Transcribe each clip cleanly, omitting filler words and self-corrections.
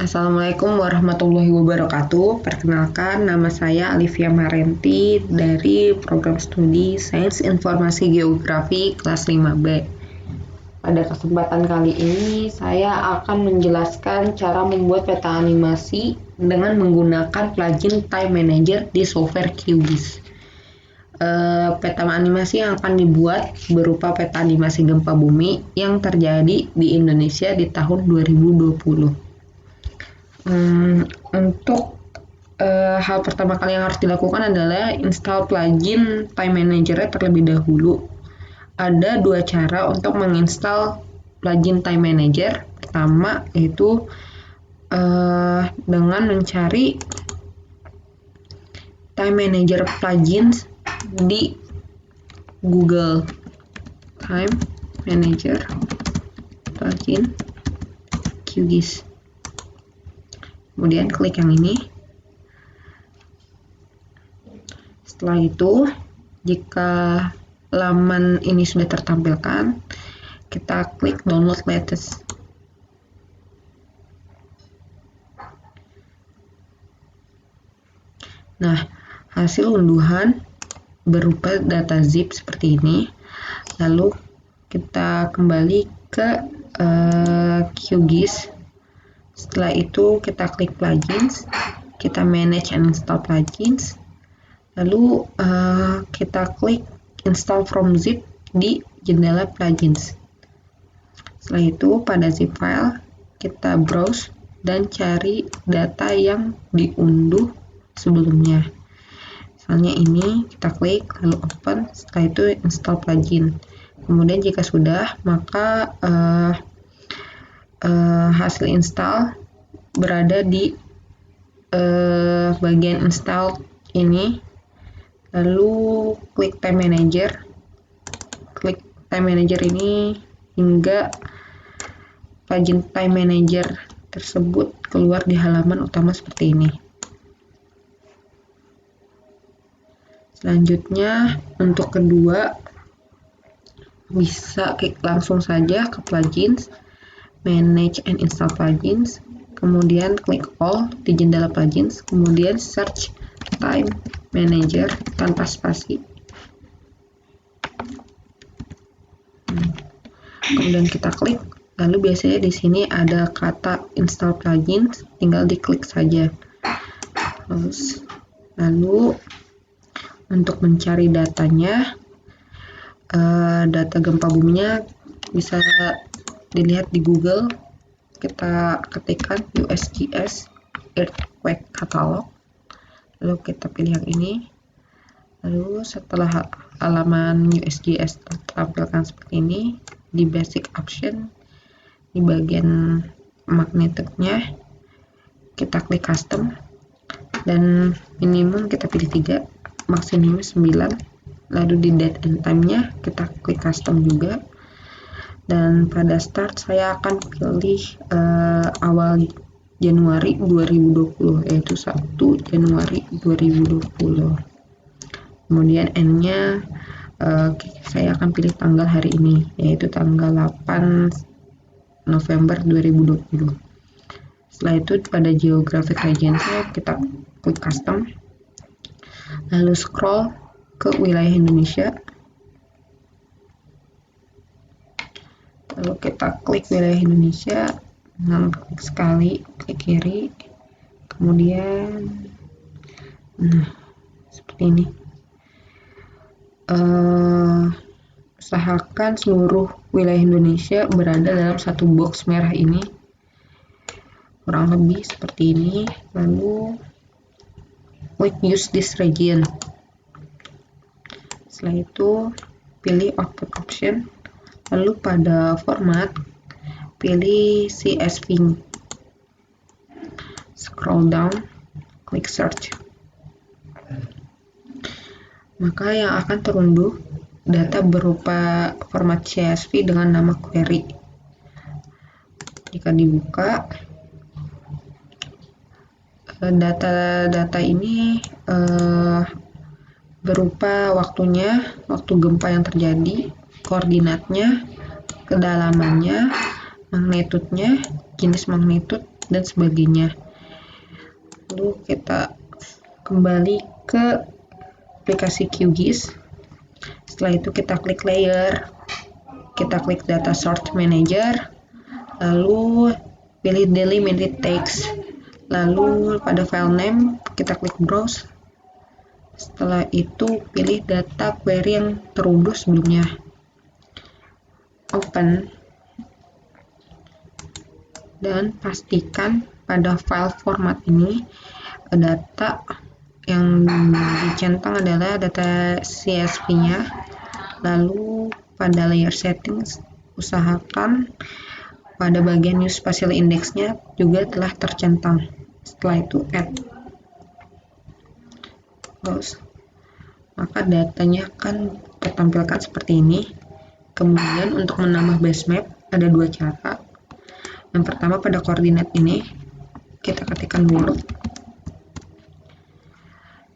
Assalamualaikum warahmatullahi wabarakatuh. Perkenalkan, nama saya Alivia Marenti dari Program Studi Sains Informasi Geografi kelas 5B. Pada kesempatan kali ini, saya akan menjelaskan cara membuat peta animasi dengan menggunakan plugin Time Manager di software QGIS. Peta animasi yang akan dibuat berupa peta animasi gempa bumi yang terjadi di Indonesia di tahun 2020. Untuk hal pertama kali yang harus dilakukan adalah install plugin Time Manager terlebih dahulu. Ada dua cara untuk menginstal plugin Time Manager. Pertama yaitu dengan mencari Time Manager plugins di Google. Time Manager plugin QGIS. Kemudian klik yang ini. Setelah itu, jika laman ini sudah tertampilkan, kita klik download latest. Nah, hasil unduhan berupa data zip seperti ini. Lalu kita kembali ke QGIS. Setelah itu kita klik plugins, kita manage and install plugins, lalu kita klik install from zip di jendela plugins. Setelah itu pada zip file kita browse dan cari data yang diunduh sebelumnya. Misalnya ini kita klik lalu open, setelah itu install plugin. Kemudian jika sudah, maka hasil install berada di bagian install ini. Lalu klik Time Manager. Klik Time Manager ini hingga plugin Time Manager tersebut keluar di halaman utama seperti ini. Selanjutnya untuk kedua, bisa klik langsung saja ke plugins, manage and install plugins, kemudian klik all di jendela plugins, kemudian search Time Manager tanpa spasi. Kemudian kita klik, lalu biasanya di sini ada kata install plugins, tinggal diklik saja. Lalu untuk mencari datanya, data gempa buminya bisa dilihat di Google. Kita ketikkan USGS Earthquake Catalog, lalu kita pilih yang ini. Lalu setelah halaman USGS tertampilkan seperti ini, di basic option di bagian magnitude-nya kita klik custom, dan minimum kita pilih 3, maksimum 9. Lalu di date and time-nya kita klik custom juga. Dan pada start saya akan pilih awal Januari 2020, yaitu 1 Januari 2020. Kemudian end-nya saya akan pilih tanggal hari ini, yaitu tanggal 8 November 2020. Setelah itu pada geographic region-nya kita klik custom, lalu scroll ke wilayah Indonesia. Lalu kita klik wilayah Indonesia, klik sekali, klik kiri, kemudian seperti ini. Usahakan seluruh wilayah Indonesia berada dalam satu box merah ini, kurang lebih seperti ini. Lalu klik use this region. Setelah itu pilih output option, lalu pada format pilih CSV. Scroll down, klik search. Maka yang akan terunduh data berupa format CSV dengan nama query. Jika dibuka, data-data ini berupa waktunya, waktu gempa yang terjadi, koordinatnya, kedalamannya, magnitudenya, jenis magnitud, dan sebagainya. Lalu kita kembali ke aplikasi QGIS. Setelah itu kita klik layer, kita klik data source manager, lalu pilih daily minute text, lalu pada file name kita klik browse. Setelah itu pilih data query yang terunduh sebelumnya, open, dan pastikan pada file format ini data yang dicentang adalah data CSV-nya. Lalu pada layer settings usahakan pada bagian use spatial index-nya juga telah tercentang. Setelah itu add, close, maka datanya akan tertampilkan seperti ini. Kemudian untuk menambah base map ada dua cara. Yang pertama pada koordinat ini kita ketikkan world.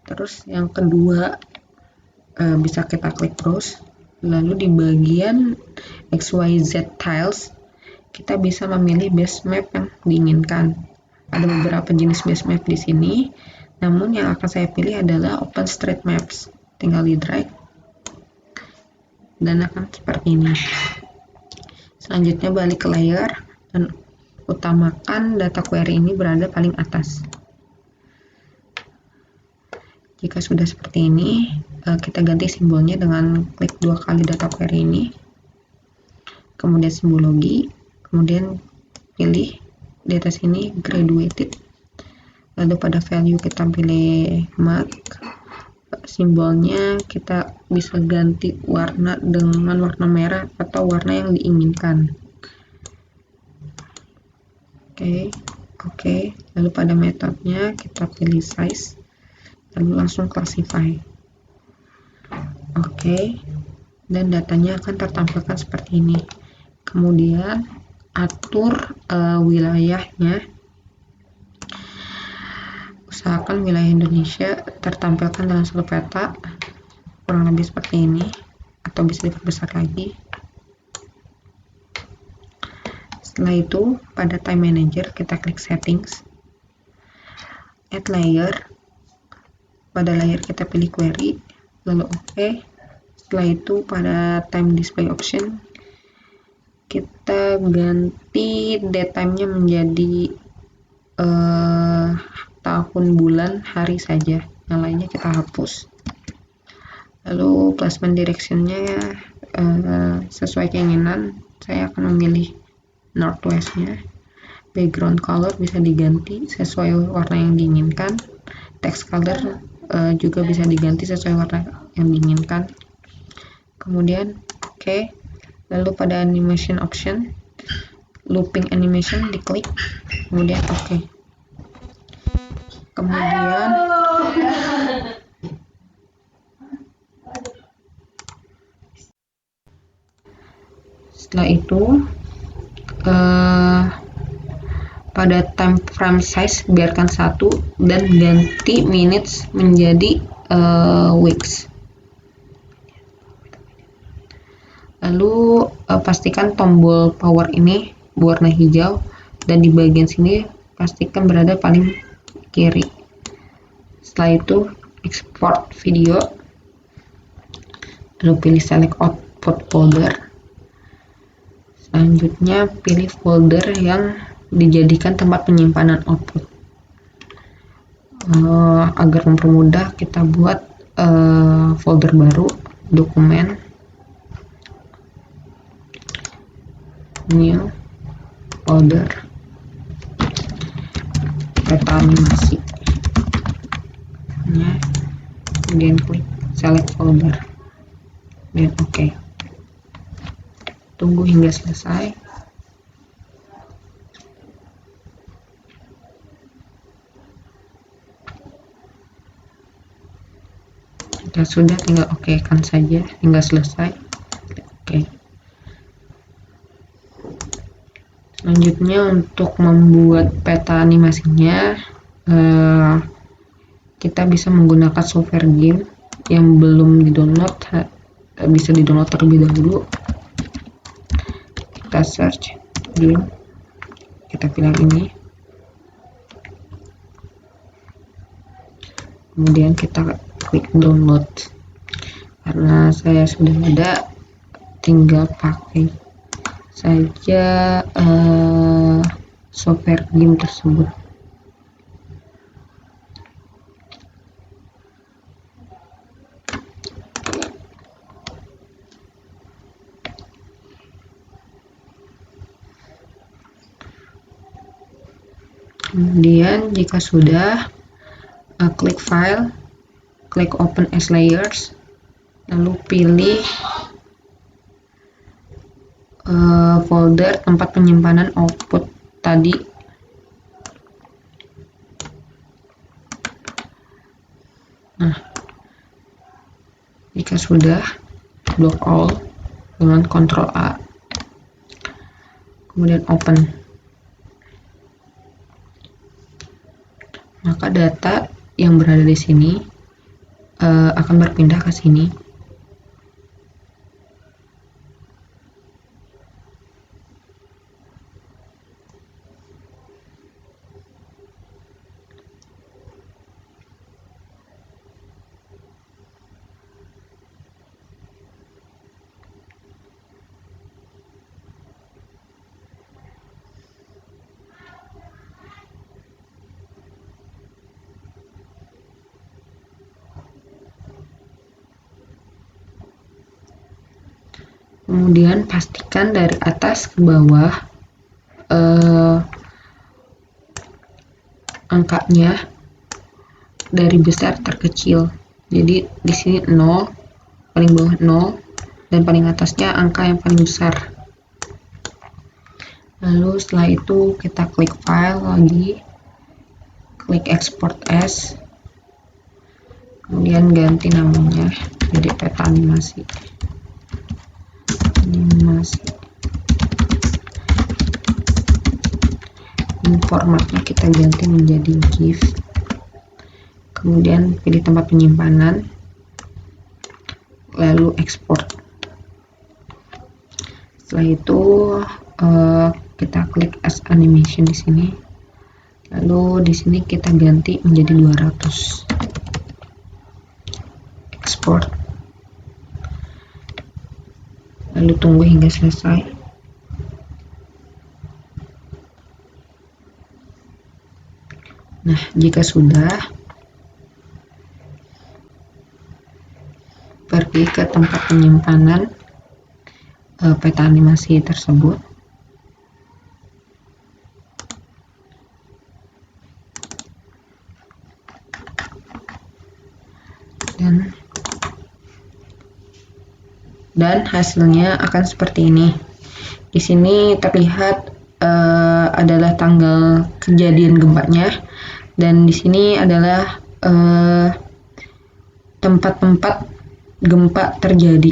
Terus yang kedua bisa kita klik browse. Lalu di bagian XYZ tiles kita bisa memilih base map yang diinginkan. Ada beberapa jenis base map di sini, namun yang akan saya pilih adalah OpenStreetMaps. Tinggal di drag dan akan seperti ini. Selanjutnya balik ke layer dan utamakan data query ini berada paling atas. Jika sudah seperti ini, kita ganti simbolnya dengan klik dua kali data query ini, kemudian simbologi, kemudian pilih di atas ini graduated, lalu pada value kita pilih mark, simbolnya kita bisa ganti warna dengan warna merah atau warna yang diinginkan. Oke. Lalu pada metodenya kita pilih size, lalu langsung classify. Dan datanya akan tertampilkan seperti ini. Kemudian atur wilayahnya. Usahakan wilayah Indonesia tertampilkan dalam satu peta, kurang lebih seperti ini, atau bisa diperbesar lagi. Setelah itu pada time manager kita klik settings, add layer, pada layer kita pilih query, lalu OK. Setelah itu pada time display option kita ganti date time-nya menjadi tahun, bulan, hari saja, yang lainnya kita hapus. Lalu placement direction-nya sesuai keinginan, saya akan memilih northwest-nya. Background color bisa diganti sesuai warna yang diinginkan. Text color juga bisa diganti sesuai warna yang diinginkan. Kemudian OK. Lalu pada animation option, looping animation diklik, kemudian OK. Kemudian setelah itu pada time frame size biarkan 1 dan ganti minutes menjadi weeks. Lalu pastikan tombol power ini berwarna hijau dan di bagian sini pastikan berada paling kiri. Setelah itu export video, lalu pilih select output folder. Selanjutnya pilih folder yang dijadikan tempat penyimpanan output. Agar mempermudah kita buat folder baru, dokumen, new folder, peta animasi, kemudian klik select folder dan OK. Tunggu hingga selesai. Jika sudah, tinggal OK kan saja hingga selesai. Oke. Selanjutnya untuk membuat peta animasinya, kita bisa menggunakan software game yang belum di-download, bisa di-download terlebih dahulu. Kita search game, kita pilih ini, kemudian kita klik download. Karena saya sudah ada, tinggal pakai saja software game tersebut. Kemudian jika sudah, klik file, klik open as layers, lalu pilih folder tempat penyimpanan output tadi. Nah, jika sudah, block all dengan Ctrl A, kemudian open. Maka data yang berada di sini akan berpindah ke sini. Kemudian pastikan dari atas ke bawah angkanya dari besar terkecil. Jadi di sini 0, paling bawah 0, dan paling atasnya angka yang paling besar. Lalu setelah itu kita klik file lagi, klik export as, kemudian ganti namanya jadi peta animasi. Formatnya kita ganti menjadi GIF. Kemudian pilih tempat penyimpanan, lalu ekspor. Setelah itu kita klik as animation di sini, lalu di sini kita ganti menjadi 200. Ekspor, lalu tunggu hingga selesai. Nah, jika sudah, pergi ke tempat penyimpanan peta animasi tersebut. Dan hasilnya akan seperti ini. Di sini terlihat adalah tanggal kejadian gempanya, dan di sini adalah tempat-tempat gempa terjadi.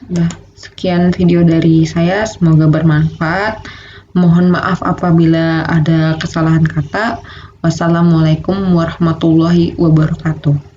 Nah, sekian video dari saya, semoga bermanfaat. Mohon maaf apabila ada kesalahan kata. Wassalamualaikum warahmatullahi wabarakatuh.